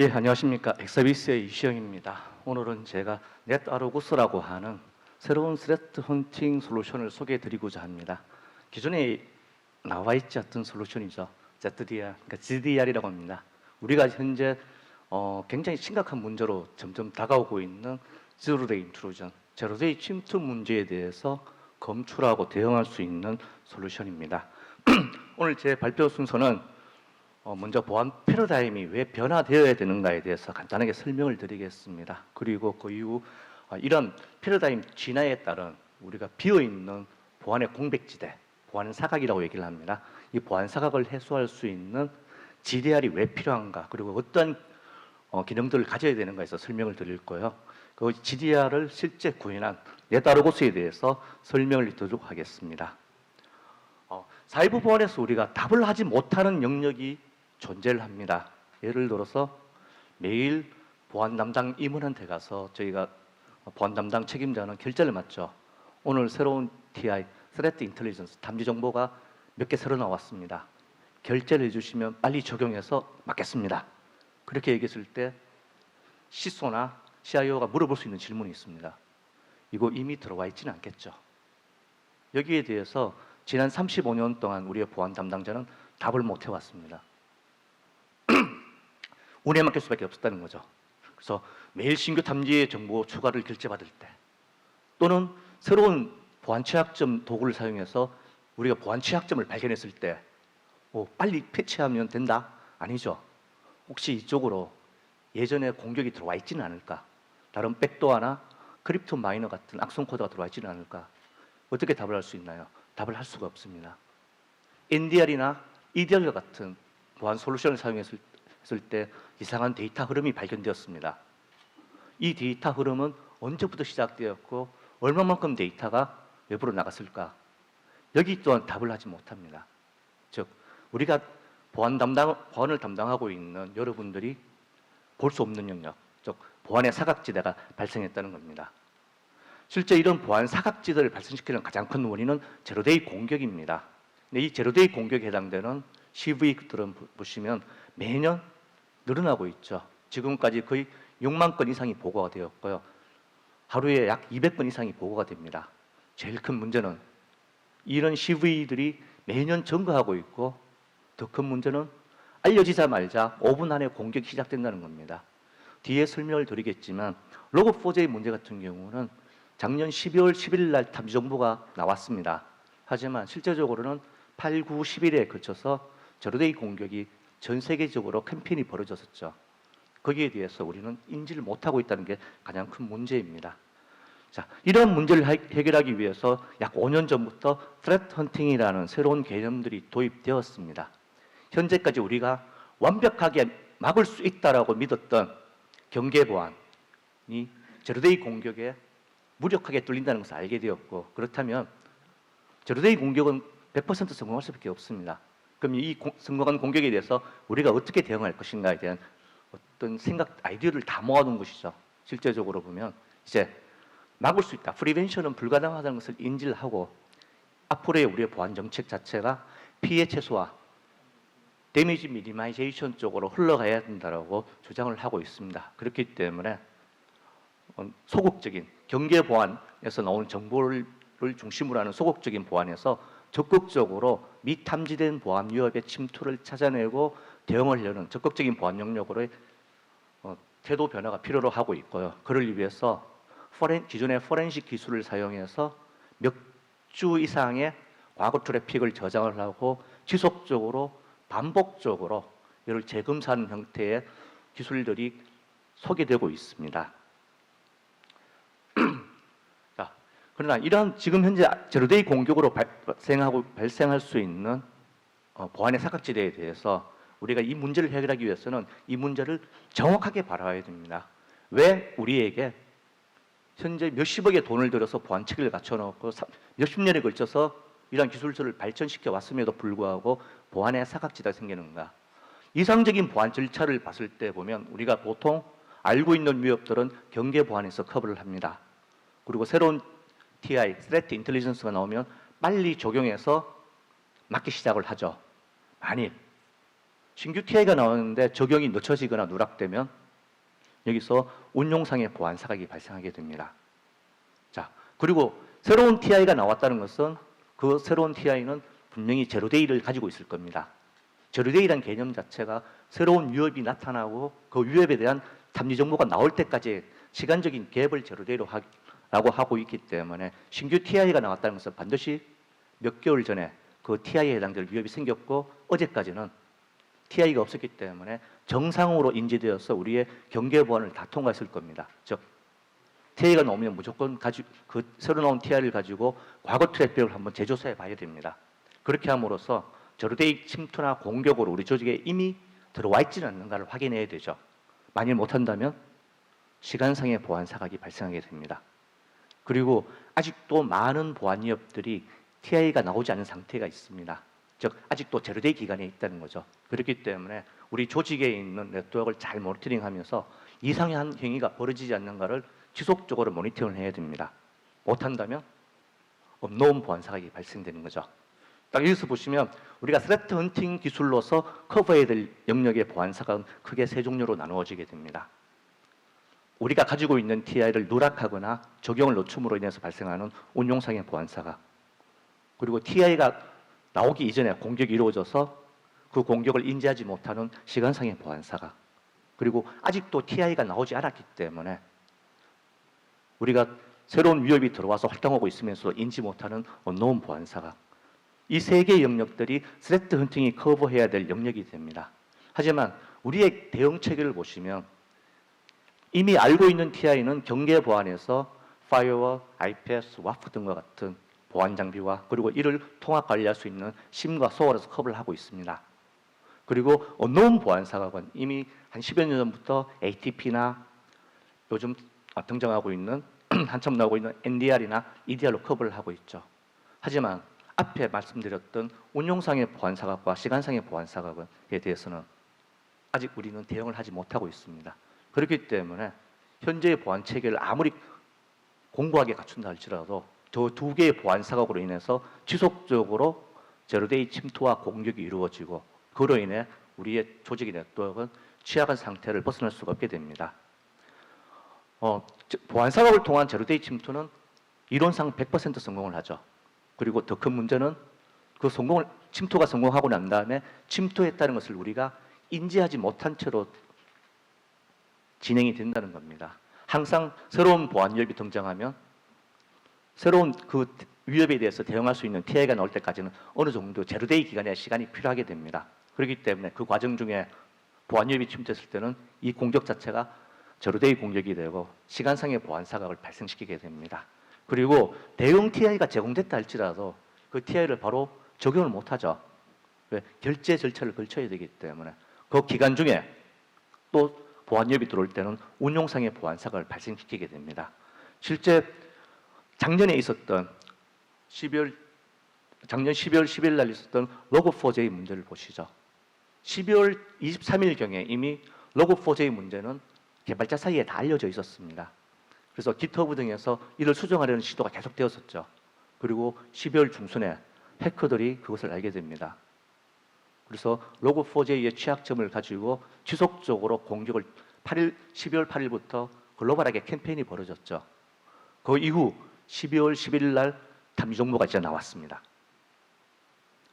예, 안녕하십니까. 엑서비스의 이시영입니다. 오늘은 제가 넷아르구스라고 하는 새로운 스레트 헌팅 솔루션을 소개해 드리고자 합니다. 기존에 나와 있지 않던 솔루션이죠. ZDR, 그러니까 GDR이라고 합니다. 우리가 현재 굉장히 심각한 문제로 점점 다가오고 있는 제로데이 인트루전, 제로데이 침투 문제에 대해서 검출하고 대응할 수 있는 솔루션입니다. 오늘 제 발표 순서는 먼저 보안 패러다임이 왜 변화되어야 되는가에 대해서 간단하게 설명을 드리겠습니다. 그리고 그 이후 이런 패러다임 진화에 따른 우리가 비어있는 보안의 공백지대, 보안 사각이라고 얘기를 합니다. 이 보안 사각을 해소할 수 있는 GDR이 왜 필요한가, 그리고 어떤 기능들을 가져야 되는가에서 설명을 드릴 거예요. 그 GDR을 실제 구현한 넷아르구스에 대해서 설명을 드리도록 하겠습니다. 사이버 보안에서 우리가 답을 하지 못하는 영역이 존재를 합니다. 예를 들어서 매일 보안 담당 임원한테 가서 저희가 보안 담당 책임자는 결제를 맡죠. 오늘 새로운 TI, Threat Intelligence 탐지 정보가 몇 개 새로 나왔습니다. 결제를 해주시면 빨리 적용해서 맡겠습니다. 그렇게 얘기했을 때 CISO나 CIO가 물어볼 수 있는 질문이 있습니다. 이거 이미 들어와 있지는 않겠죠. 여기에 대해서 지난 35년 동안 우리의 보안 담당자는 답을 못 해왔습니다. 운에 맡길 수밖에 없었다는 거죠. 그래서 매일 신규 탐지 정보 추가를 결제받을 때, 또는 새로운 보안 취약점 도구를 사용해서 우리가 보안 취약점을 발견했을 때 빨리 패치하면 된다? 아니죠. 혹시 이쪽으로 예전에 공격이 들어와 있지는 않을까? 다른 백도어나 크립토 마이너 같은 악성 코드가 들어와 있지는 않을까? 어떻게 답을 할 수 있나요? 답을 할 수가 없습니다. NDR이나 EDR 같은 보안 솔루션을 사용했을 때 이상한 데이터 흐름이 발견되었습니다. 이 데이터 흐름은 언제부터 시작되었고 얼마만큼 데이터가 외부로 나갔을까? 여기 또한 답을 하지 못합니다. 즉 우리가 보안을 담당하고 있는 여러분들이 볼 수 없는 영역, 즉 보안의 사각지대가 발생했다는 겁니다. 실제 이런 보안 사각지대를 발생시키는 가장 큰 원인은 제로데이 공격입니다. 근데 이 제로데이 공격에 해당되는 CV들은 보시면 매년 늘어나고 있죠. 지금까지 거의 6만 건 이상이 보고가 되었고요. 하루에 약 200건 이상이 보고가 됩니다. 제일 큰 문제는 이런 CV들이 매년 증가하고 있고, 더 큰 문제는 알려지자마자 5분 안에 공격이 시작된다는 겁니다. 뒤에 설명을 드리겠지만 로그4j 문제 같은 경우는 작년 12월 10일 날 탐지 정보가 나왔습니다. 하지만 실제적으로는 8, 9, 10일에 걸쳐서 제로데이 공격이 전 세계적으로 캠페인이 벌어졌었죠. 거기에 대해서 우리는 인지를 못하고 있다는 게 가장 큰 문제입니다. 자, 이런 문제를 해결하기 위해서 약 5년 전부터 Threat Hunting이라는 새로운 개념들이 도입되었습니다. 현재까지 우리가 완벽하게 막을 수 있다라고 믿었던 경계 보안이 제로데이 공격에 무력하게 뚫린다는 것을 알게 되었고, 그렇다면 제로데이 공격은 100% 성공할 수밖에 없습니다. 그럼 이 성공한 공격에 대해서 우리가 어떻게 대응할 것인가에 대한 어떤 생각, 아이디어를 다 모아놓은 것이죠. 실제적으로 보면 이제 막을 수 있다, 프리벤션은 불가능하다는 것을 인지를 하고, 앞으로의 우리의 보안 정책 자체가 피해 최소화, 데미지 미니마이제이션 쪽으로 흘러가야 된다고 주장을 하고 있습니다. 그렇기 때문에 소극적인 경계 보안에서 나오는 정보를 중심으로 하는 소극적인 보안에서 적극적으로 미탐지된 보안 위협의 침투를 찾아내고 대응을 하려는 적극적인 보안 영역으로의 태도 변화가 필요로 하고 있고요. 그를 위해서 기존의 포렌식 기술을 사용해서 몇 주 이상의 과거 트래픽을 저장을 하고 지속적으로 반복적으로 이를 재검사하는 형태의 기술들이 소개되고 있습니다. 자, 그러나 이런 지금 현재 제로데이 공격으로 발생할 수 있는 보안의 사각지대에 대해서 우리가 이 문제를 해결하기 위해서는 이 문제를 정확하게 바라봐야 됩니다. 왜 우리에게 현재 몇십억의 돈을 들여서 보안 체계를 갖춰놓고 몇십 년에 걸쳐서 이러한 기술들을 발전시켜 왔음에도 불구하고 보안의 사각지대가 생기는가? 이상적인 보안 절차를 봤을 때 보면 우리가 보통 알고 있는 위협들은 경계 보안에서 커버를 합니다. 그리고 새로운 TI, Threat Intelligence가 나오면 빨리 적용해서 막기 시작을 하죠. 만일 신규 TI가 나오는데 적용이 늦춰지거나 누락되면 여기서 운용상의 보안 사각이 발생하게 됩니다. 자, 그리고 새로운 TI가 나왔다는 것은 그 새로운 TI는 분명히 제로데이를 가지고 있을 겁니다. 제로데이라는 개념 자체가 새로운 위협이 나타나고 그 위협에 대한 탐지 정보가 나올 때까지 시간적인 갭을 제로데이로 라고 하고 있기 때문에 신규 TI가 나왔다는 것은 반드시 몇 개월 전에 그 TI에 해당될 위협이 생겼고 어제까지는 TI가 없었기 때문에 정상으로 인지되어서 우리의 경계 보안을 다 통과했을 겁니다. 즉 TI가 나오면 무조건 그 새로 나온 TI를 가지고 과거 트래픽을 한번 재조사해 봐야 됩니다. 그렇게 함으로써 제로데이 침투나 공격으로 우리 조직에 이미 들어와 있지는 않는가를 확인해야 되죠. 만일 못한다면 시간상의 보안 사각이 발생하게 됩니다. 그리고 아직도 많은 보안 위협들이 TI가 나오지 않은 상태가 있습니다. 즉 아직도 제로데이 기간에 있다는 거죠. 그렇기 때문에 우리 조직에 있는 네트워크를 잘 모니터링하면서 이상한 행위가 벌어지지 않는가를 지속적으로 모니터링을 해야 됩니다. 못한다면 업로운 보안 사각이 발생되는 거죠. 딱 여기서 보시면 우리가 스레트 헌팅 기술로서 커버해야 될 영역의 보안 사각은 크게 세 종류로 나누어지게 됩니다. 우리가 가지고 있는 TI를 누락하거나 적용을 늦춤으로 인해서 발생하는 운용상의 보안 사각, 그리고 TI가 나오기 이전에 공격이 이루어져서 그 공격을 인지하지 못하는 시간상의 보안 사각, 그리고 아직도 TI가 나오지 않았기 때문에 우리가 새로운 위협이 들어와서 활동하고 있으면서 인지 못하는 언노운 보안 사각, 이 세 개의 영역들이 스레트 헌팅이 커버해야 될 영역이 됩니다. 하지만 우리의 대응 체계를 보시면 이미 알고 있는 TI는 경계 보안에서 파이어월, IPS, WAF 등과 같은 보안 장비와 그리고 이를 통합 관리할 수 있는 심과 소월에서 커버를 하고 있습니다. 그리고 언노운 보안 사각은 이미 한 10여 년 전부터 ATP나 요즘 등장하고 있는 한참 나오고 있는 NDR이나 EDR로 커버를 하고 있죠. 하지만 앞에 말씀드렸던 운용상의 보안 사각과 시간상의 보안 사각에 대해서는 아직 우리는 대응을 하지 못하고 있습니다. 그렇기 때문에 현재의 보안 체계를 아무리 공고하게 갖춘다 할지라도 저 두 개의 보안 사각으로 인해서 지속적으로 제로데이 침투와 공격이 이루어지고 그로 인해 우리의 조직의 네트워크는 취약한 상태를 벗어날 수가 없게 됩니다. 보안 사각을 통한 제로데이 침투는 이론상 100% 성공을 하죠. 그리고 더 큰 문제는 그 침투가 성공하고 난 다음에 침투했다는 것을 우리가 인지하지 못한 채로 진행이 된다는 겁니다. 항상 새로운 보안 위협이 등장하면 새로운 그 위협에 대해서 대응할 수 있는 TI가 나올 때까지는 어느 정도 제로데이 기간의 시간이 필요하게 됩니다. 그렇기 때문에 그 과정 중에 보안 위협이 침투했을 때는 이 공격 자체가 제로데이 공격이 되고 시간상의 보안 사각을 발생시키게 됩니다. 그리고 대응 TI가 제공됐다 할지라도 그 TI를 바로 적용을 못하죠. 왜? 결제 절차를 거쳐야 되기 때문에 그 기간 중에 또 보안 위협이 들어올 때는 운용상의 보안 사각을 발생시키게 됩니다. 실제 작년에 있었던 작년 12월 10일 날 있었던 로그4j 문제를 보시죠. 12월 23일경에 이미 로그4j 문제는 개발자 사이에 다 알려져 있었습니다. 그래서 GitHub 등에서 이를 수정하려는 시도가 계속되었었죠. 그리고 12월 중순에 해커들이 그것을 알게 됩니다. 그래서 로그4j의 취약점을 가지고 지속적으로 공격을 12월 8일부터 글로벌하게 캠페인이 벌어졌죠. 그 이후 12월 11일 날 탐지 정보가 이제 나왔습니다.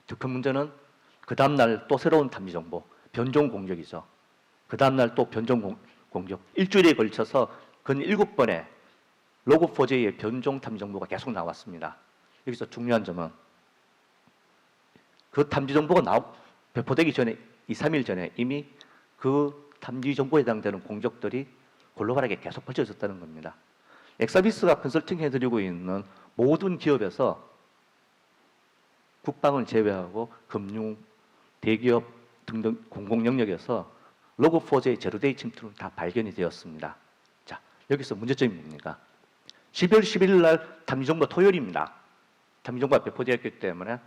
더 큰 문제는 그 다음 날 또 새로운 탐지 정보, 변종 공격이죠. 그 다음 날 또 변종 공격. 일주일에 걸쳐서 근 7번의 로그4j의 변종 탐지 정보가 계속 나왔습니다. 여기서 중요한 점은 그 탐지 정보가 배포되기 전에 2, 3일 전에 이미 그 탐지 정보에 해당되는 공격들이 글로벌하게 계속 퍼져졌다는 겁니다. 엑사비스가 컨설팅 해드리고 있는 모든 기업에서 국방을 제외하고 금융, 대기업 등등 공공 영역에서 로그4j 제로데이 침투는 다 발견이 되었습니다. 자, 여기서 문제점이 뭡니까? 12월 11일 날 탐지 정보 토요일입니다. 탐지 정보가 배포되었기 때문에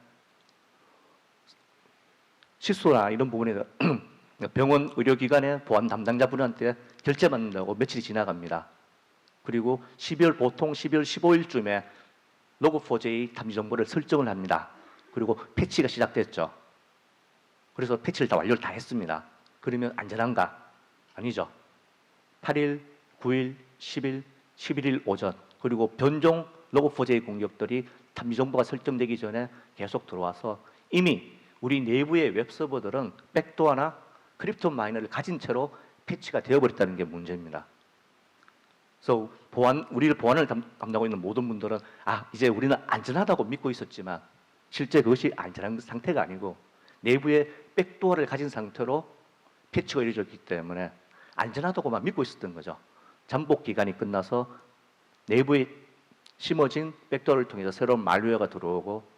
시소나 이런 부분에 병원 의료기관의 보안 담당자분한테 결제받는다고 며칠이 지나갑니다. 그리고 보통 12월 15일쯤에 로그4j 탐지 정보를 설정을 합니다. 그리고 패치가 시작됐죠. 그래서 패치를 다 완료를 다 했습니다. 그러면 안전한가? 아니죠. 8일, 9일, 10일, 11일 오전 그리고 변종 로그4j 공격들이 탐지 정보가 설정되기 전에 계속 들어와서 이미 우리 내부의 웹 서버들은 백도어나 크립토 마이너를 가진 채로 패치가 되어버렸다는 게 문제입니다. 그래서 우리를 보안을 담당하고 있는 모든 분들은 이제 우리는 안전하다고 믿고 있었지만 실제 그것이 안전한 상태가 아니고 내부에 백도어를 가진 상태로 패치가 이루어졌기 때문에 안전하다고만 믿고 있었던 거죠. 잠복 기간이 끝나서 내부에 심어진 백도어를 통해서 새로운 말웨어가 들어오고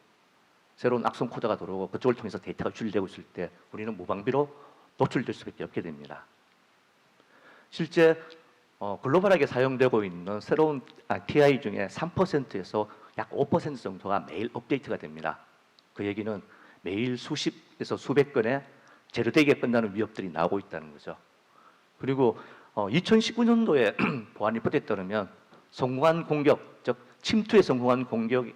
새로운 악성 코드가 들어오고 그쪽을 통해서 데이터가 출력되고 있을 때 우리는 무방비로 노출될 수밖에 없게 됩니다. 실제 글로벌하게 사용되고 있는 새로운 TI 중에 3%에서 약 5% 정도가 매일 업데이트가 됩니다. 그 얘기는 매일 수십에서 수백 건의 제로되게 끝나는 위협들이 나오고 있다는 거죠. 그리고 2019년도에 보안 리포트에 따르면 성공한 공격, 즉 침투에 성공한 공격의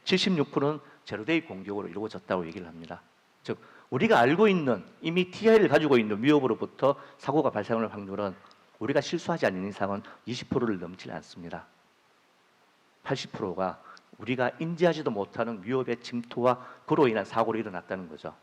76%는 제로데이 공격으로 이루어졌다고 얘기를 합니다. 즉 우리가 알고 있는 이미 TI를 가지고 있는 위협으로부터 사고가 발생할 확률은 우리가 실수하지 않는 이상은 20%를 넘지 않습니다. 80%가 우리가 인지하지도 못하는 위협의 침투와 그로 인한 사고로 일어났다는 거죠.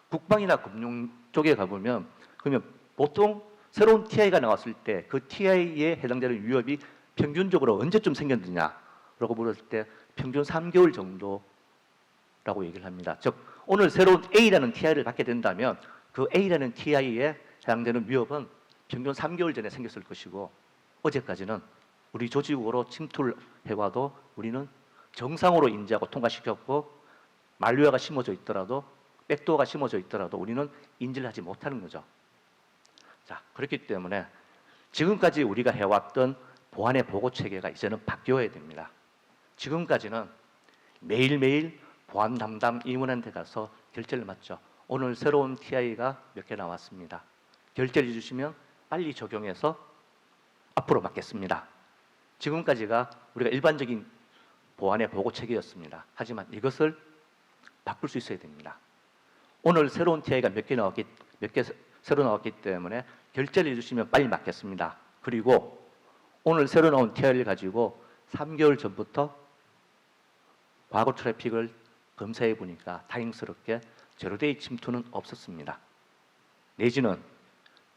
국방이나 금융 쪽에 가보면 그러면 보통 새로운 TI가 나왔을 때 그 TI에 해당되는 위협이 평균적으로 언제쯤 생겼느냐라고 물었을 때 평균 3개월 정도라고 얘기를 합니다. 즉 오늘 새로운 A라는 TI를 받게 된다면 그 A라는 TI에 해당되는 위협은 평균 3개월 전에 생겼을 것이고 어제까지는 우리 조직으로 침투를 해와도 우리는 정상으로 인지하고 통과시켰고 말웨어가 심어져 있더라도 백도어가 심어져 있더라도 우리는 인지를 하지 못하는 거죠. 자, 그렇기 때문에 지금까지 우리가 해왔던 보안의 보고 체계가 이제는 바뀌어야 됩니다. 지금까지는 매일매일 보안 담당 임원한테 가서 결제를 맞죠. 오늘 새로운 TI가 몇 개 나왔습니다. 결제를 주시면 빨리 적용해서 앞으로 맡겠습니다. 지금까지가 우리가 일반적인 보안의 보고 체계였습니다. 하지만 이것을 바꿀 수 있어야 됩니다. 오늘 새로운 TI가 몇 개 새로 나왔기 때문에 결제를 해주시면 빨리 맡겠습니다. 그리고 오늘 새로 나온 TI를 가지고 3개월 전부터 과거 트래픽을 검사해 보니까 다행스럽게 제로데이 침투는 없었습니다. 내지는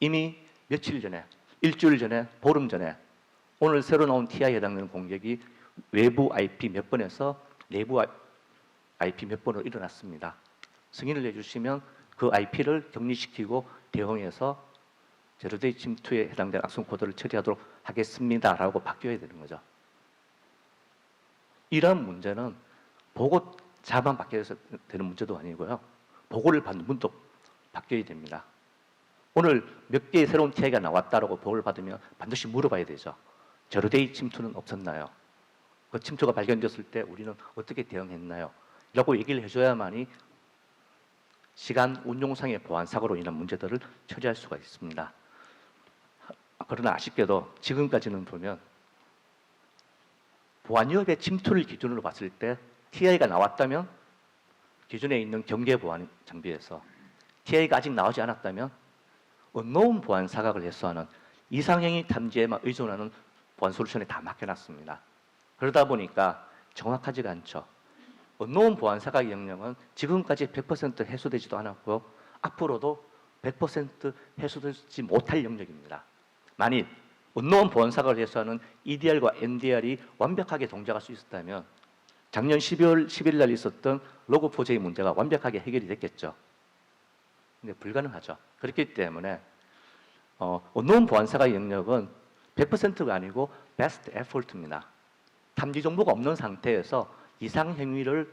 이미 며칠 전에, 일주일 전에, 보름 전에 오늘 새로 나온 TI에 해당되는 공격이 외부 IP 몇 번에서 내부 IP 몇 번으로 일어났습니다. 승인을 내주시면 그 IP를 격리시키고 대응해서 제로데이 침투에 해당되는 악성 코드를 처리하도록 하겠습니다라고 바뀌어야 되는 거죠. 이런 문제는 보고자만 바뀌어서 되는 문제도 아니고요. 보고를 받는 분도 바뀌어야 됩니다. 오늘 몇 개의 새로운 TI가 나왔다라고 보고를 받으면 반드시 물어봐야 되죠. 제로데이 침투는 없었나요? 그 침투가 발견됐을 때 우리는 어떻게 대응했나요? 라고 얘기를 해줘야만이 시간 운용상의 보안 사고로 인한 문제들을 처리할 수가 있습니다. 그러나 아쉽게도 지금까지는 보면 보안 위협의 침투를 기준으로 봤을 때 TI가 나왔다면 기존에 있는 경계 보안 장비에서 TI가 아직 나오지 않았다면 언노운 보안 사각을 해소하는 이상행위 탐지에만 의존하는 보안 솔루션에 다 맡겨놨습니다. 그러다 보니까 정확하지가 않죠. 언노운 보안 사각 영역은 지금까지 100% 해소되지도 않았고 앞으로도 100% 해소되지 못할 영역입니다. 만일 언노운 보안 사각을 해소하는 EDR과 NDR이 완벽하게 동작할 수 있었다면 작년 12월 10일 날 있었던 로그4j 문제가 완벽하게 해결이 됐겠죠. 근데 불가능하죠. 그렇기 때문에 언노운 보안 사각 영역은 100%가 아니고 best effort입니다. 탐지 정보가 없는 상태에서 이상 행위를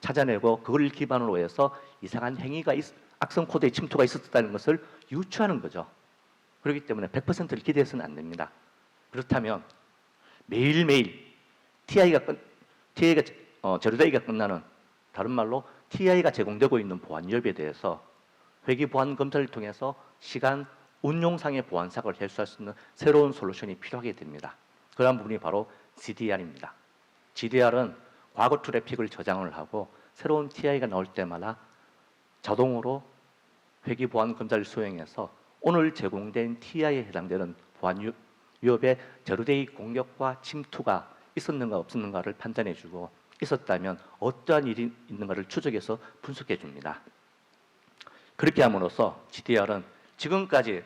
찾아내고 그걸 기반으로 해서 이상한 행위가 악성 코드의 침투가 있었다는 것을 유추하는 거죠. 그렇기 때문에 100%를 기대해서는 안 됩니다. 그렇다면 매일매일 TI가 제로데이가 끝나는 다른 말로 TI가 제공되고 있는 보안 위협에 대해서 회계 보안 검사를 통해서 시간 운용상의 보안 사고를 해소할 수 있는 새로운 솔루션이 필요하게 됩니다. 그런 부분이 바로 GDR입니다. GDR은 과거 트래픽을 저장을 하고 새로운 TI가 나올 때마다 자동으로 회귀 보안 검사를 수행해서 오늘 제공된 TI에 해당되는 보안 위협의 제로데이 공격과 침투가 있었는가 없었는가를 판단해주고 있었다면 어떠한 일이 있는가를 추적해서 분석해 줍니다. 그렇게 함으로써 GDR은 지금까지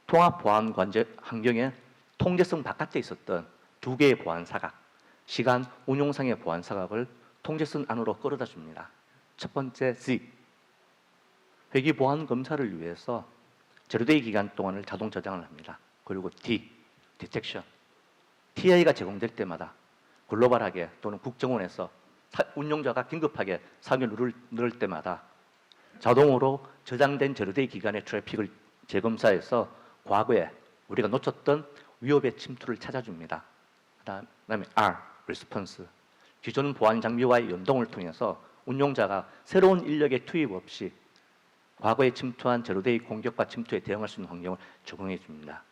통합 보안 관제 환경에 통제성 바깥에 있었던 두 개의 보안 사각, 시간 운용상의 보안 사각을 통제성 안으로 끌어다 줍니다. 첫 번째 Z, 회귀 보안 검사를 위해서 제로데이 기간 동안을 자동 저장을 합니다. 그리고 D, 디텍션, TI가 제공될 때마다 글로벌하게 또는 국정원에서 운용자가 긴급하게 사용을 누를 때마다 자동으로 저장된 제로데이 기간의 트래픽을 재검사해서 과거에 우리가 놓쳤던 위협의 침투를 찾아줍니다. 그다음에 R, Response, 기존 보안 장비와의 연동을 통해서 운용자가 새로운 인력의 투입 없이 과거에 침투한 제로데이 공격과 침투에 대응할 수 있는 환경을 제공해 줍니다.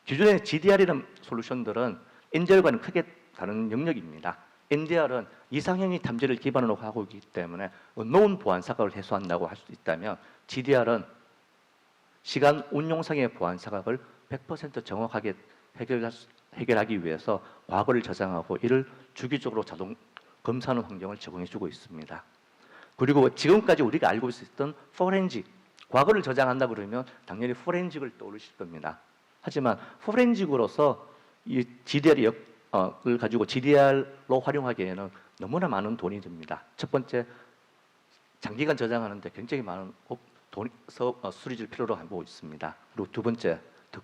기존의 GDR이라는 솔루션들은 NDR과는 크게 다른 영역입니다. NDR은 이상형의 탐지를 기반으로 하고 있기 때문에 unknown 보안 사각을 해소한다고 할 수 있다면 GDR은 시간 운용상의 보안 사각을 100% 정확하게 해결하기 위해서 과거를 저장하고 이를 주기적으로 자동 검사하는 환경을 제공해주고 있습니다. 그리고 지금까지 우리가 알고 있었던 포렌식, 과거를 저장한다 그러면 당연히 포렌식을 떠올리실 겁니다. 하지만 포렌식으로서 이 GDR을 가지고 GDR로 활용하기에는 너무나 많은 돈이 듭니다. 첫 번째, 장기간 저장하는데 굉장히 많은 돈이 수리를 필요로 하고 있습니다. 그리고 두 번째, 더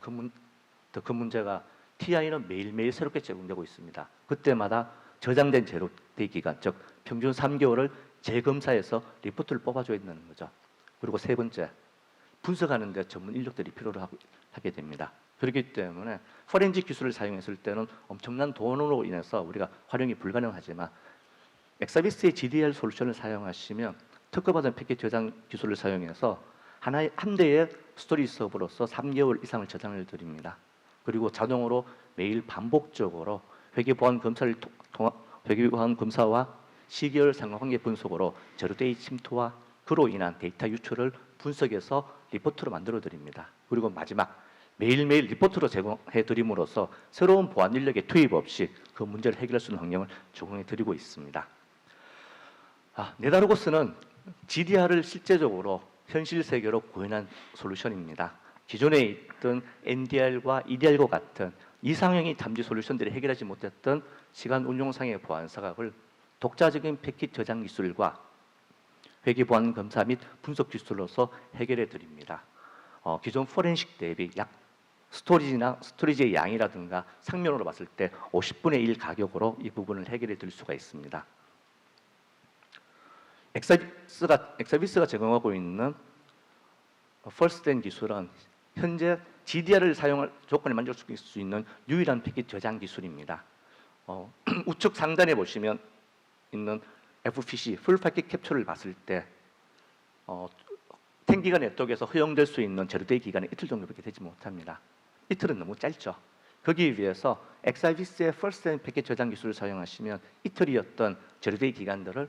큰 문제가 TI는 매일매일 새롭게 제공되고 있습니다. 그때마다 저장된 제로데이 기간, 즉 평균 3개월을 재검사해서 리포트를 뽑아줘야 된다는 거죠. 그리고 세 번째, 분석하는 데 전문 인력들이 필요로 하게 됩니다. 그렇기 때문에 포렌식 기술을 사용했을 때는 엄청난 돈으로 인해서 우리가 활용이 불가능하지만 엑사비스의 GDR 솔루션을 사용하시면 특허받은 패킷 저장 기술을 사용해서 한 대의 스토리 서버로서 3개월 이상을 저장을 드립니다. 그리고 자동으로 매일 반복적으로 회계보안 검사와 시계열 상관관계 분석으로 제로데이 침투와 그로 인한 데이터 유출을 분석해서 리포트로 만들어 드립니다. 그리고 마지막 매일매일 리포트로 제공해 드림으로써 새로운 보안 인력의 투입 없이 그 문제를 해결할 수 있는 환경을 제공해 드리고 있습니다. 네다로고스는 GDR을 실제적으로 현실 세계로 구현한 솔루션입니다. 기존에 있던 NDR과 EDR과 같은 이상형의 탐지 솔루션들이 해결하지 못했던 시간 운용상의 보안 사각을 독자적인 패킷 저장 기술과 회계 보안 검사 및 분석 기술로서 해결해 드립니다. 기존 포렌식 대비 약 스토리지의 양이라든가 상면으로 봤을 때 50분의 1 가격으로 이 부분을 해결해 드릴 수가 있습니다. 엑사비스가 제공하고 있는 퍼스트된 기술은 현재 GDR을 사용할 조건을 만족시킬 수 있는 유일한 패킷 저장 기술입니다. 우측 상단에 보시면 있는 FPC, 풀 패킷 캡처를 봤을 때 10기가 네트워크에서 허용될 수 있는 제로데이 기간이 이틀 정도밖에 되지 못합니다. 이틀은 너무 짧죠. 거기에 비해서 엑사비스의 퍼스트 패킷 저장 기술을 사용하시면 이틀이었던 제로데이 기간들을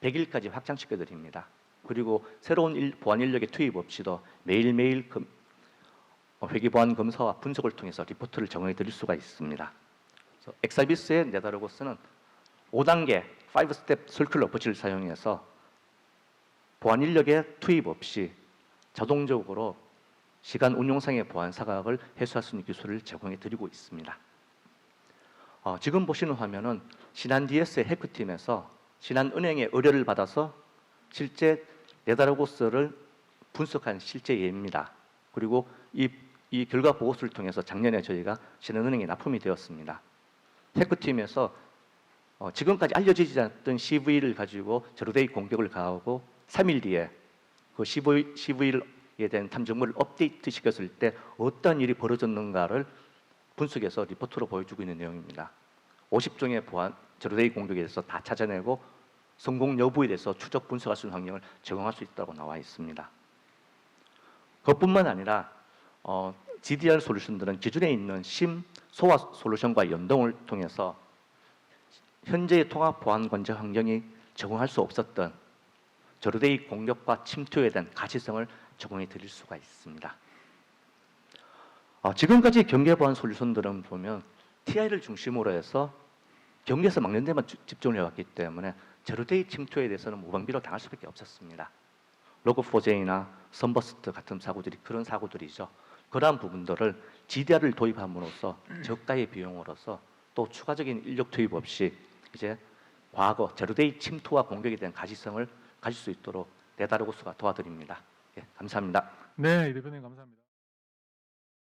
100일까지 확장시켜 드립니다. 그리고 새로운 보안 인력의 투입 없이도 매일매일 회계 보안 검사와 분석을 통해서 리포트를 정해 드릴 수가 있습니다. 엑사비스의 네다로고스는 5단계 5스텝 설클 어프로치를 사용해서 보안 인력의 투입 없이 자동적으로 시간 운용상의 보안 사각을 해소할 수 있는 기술을 제공해 드리고 있습니다. 지금 보시는 화면은 신한DS의 해커팀에서 신한은행의 의뢰를 받아서 실제 네다로고스를 분석한 실제 예입니다. 그리고 이 결과 보고서를 통해서 작년에 저희가 신한은행에 납품이 되었습니다. 해커팀에서 지금까지 알려지지 않았던 CV를 가지고 제로데이 공격을 가하고 3일 뒤에 그 CV에 대한 탐정물을 업데이트 시켰을 때 어떤 일이 벌어졌는가를 분석해서 리포트로 보여주고 있는 내용입니다. 50종의 제로데이 공격에 대해서 다 찾아내고 성공 여부에 대해서 추적 분석할 수 있는 환경을 제공할 수 있다고 나와 있습니다. 그것뿐만 아니라 GDR 솔루션들은 기존에 있는 소화 솔루션과 연동을 통해서 현재의 통합 보안 관제 환경이 적응할 수 없었던 제로데이 공격과 침투에 대한 가시성을 적용해 드릴 수가 있습니다. 지금까지 경계 보안 솔루션들은 보면 TI를 중심으로 해서 경계에서 막는 데만 집중을 해왔기 때문에 제로데이 침투에 대해서는 무방비로 당할 수밖에 없었습니다. 로그4j나 선버스트 같은 사고들이 그런 사고들이죠. 그러한 부분들을 GDR을 도입함으로써 저가의 비용으로서 또 추가적인 인력 투입 없이 이제 과거 제로데이 침투와 공격에 대한 가시성을 가질 수 있도록 네다르고스가 도와드립니다. 예, 감사합니다. 네, 이 대표님 감사합니다.